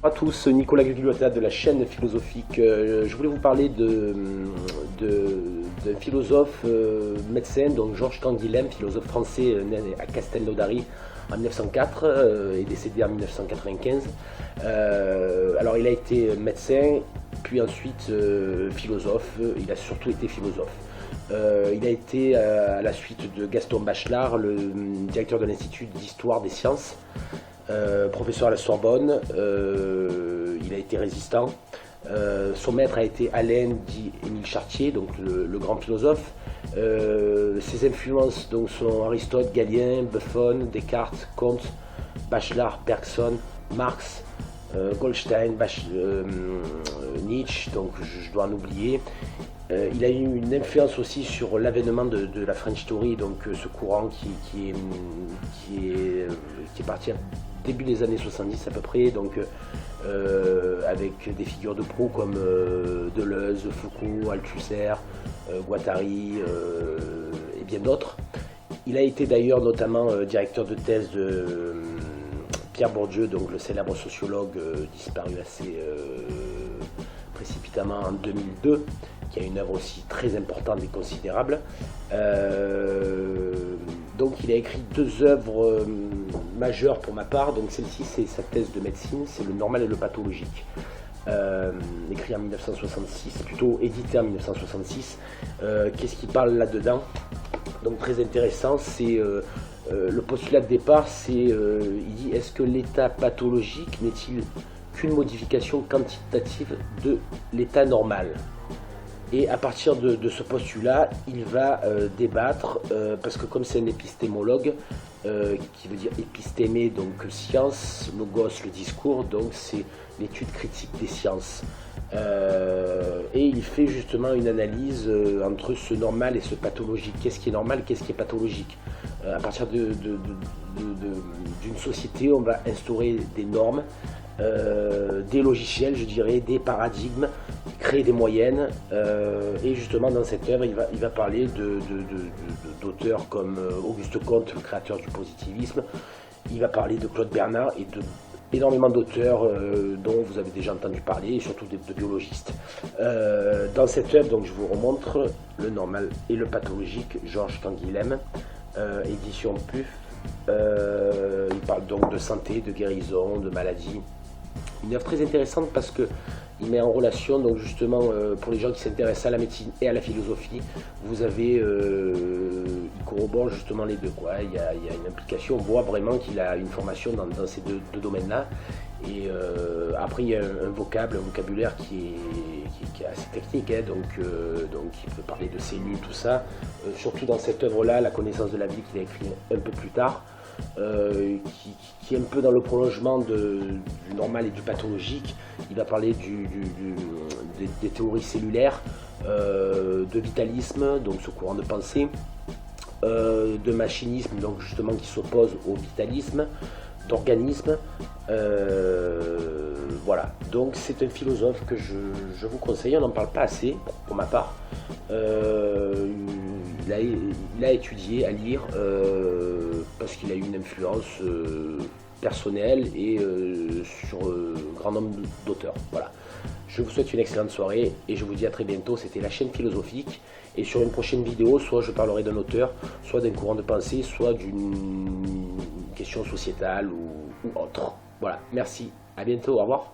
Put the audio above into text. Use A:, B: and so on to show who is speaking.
A: Bonjour à tous, Nicolas Guglielmin de la chaîne philosophique. Je voulais vous parler d'un philosophe médecin, donc Georges Canguilhem, philosophe français né à Castelnaudary en 1904 et décédé en 1995. Alors il a été médecin, puis ensuite philosophe, il a surtout été philosophe. Il a été, à la suite de Gaston Bachelard, le directeur de l'Institut d'Histoire des Sciences. Professeur à la Sorbonne, il a été résistant. Son maître a été Alain dit Émile Chartier, donc le grand philosophe. Ses influences donc, sont Aristote, Galien, Buffon, Descartes, Comte, Bachelard, Bergson, Marx, Goldstein, Nietzsche, donc je dois en oublier. Il a eu une influence aussi sur l'avènement de la French Theory, donc ce courant qui est parti à début des années 70 à peu près, donc avec des figures de proue comme Deleuze, Foucault, Althusser, Guattari et bien d'autres. Il a été d'ailleurs notamment directeur de thèse de Pierre Bourdieu, donc le célèbre sociologue disparu assez précipitamment en 2002, qui a une œuvre aussi très importante et considérable. Donc il a écrit deux œuvres majeures pour ma part. Donc celle-ci, c'est sa thèse de médecine, c'est Le normal et le pathologique, écrit en 1966, plutôt édité en 1966. Qu'est-ce qu'il parle là-dedans? Donc très intéressant, c'est le postulat de départ, c'est il dit: est-ce que l'état pathologique n'est-il qu'une modification quantitative de l'état normal? Et à partir de ce postulat, il va débattre, parce que comme c'est un épistémologue, qui veut dire épistémé, donc science, logos, le discours, donc c'est l'étude critique des sciences. Et il fait justement une analyse entre ce normal et ce pathologique. Qu'est-ce qui est normal, qu'est-ce qui est pathologique? À partir d'une société, on va instaurer des normes, des logiciels, je dirais, des paradigmes, créer des moyennes, et justement dans cette œuvre il va parler d'auteurs comme Auguste Comte, le créateur du positivisme. Il va parler de Claude Bernard et de énormément d'auteurs dont vous avez déjà entendu parler, et surtout de biologistes. Dans cette œuvre, donc je vous remontre Le normal et le pathologique, Georges Canguilhem, édition PUF. Il parle donc de santé, de guérison, de maladie. Une œuvre très intéressante parce que il met en relation, donc justement, pour les gens qui s'intéressent à la médecine et à la philosophie, vous avez, il corrobore justement les deux, quoi. Il y a une implication, on voit vraiment qu'il a une formation dans ces deux domaines-là. Et après, il y a un vocabulaire qui est assez technique, hein, donc il peut parler de cellules, tout ça. Surtout dans cette œuvre-là, La connaissance de la vie, qu'il a écrit un peu plus tard. Qui est un peu dans le prolongement du normal et du pathologique. Il va parler des théories cellulaires, de vitalisme, donc ce courant de pensée, de machinisme, donc justement qui s'oppose au vitalisme, d'organisme. Voilà, donc c'est un philosophe que je vous conseille, on n'en parle pas assez pour ma part. Il a étudié, à lire, parce qu'il a eu une influence personnelle et sur un grand nombre d'auteurs. Voilà. Je vous souhaite une excellente soirée et je vous dis à très bientôt. C'était la chaîne philosophique, et sur une prochaine vidéo, soit je parlerai d'un auteur, soit d'un courant de pensée, soit d'une question sociétale ou autre. Voilà, merci, à bientôt, au revoir.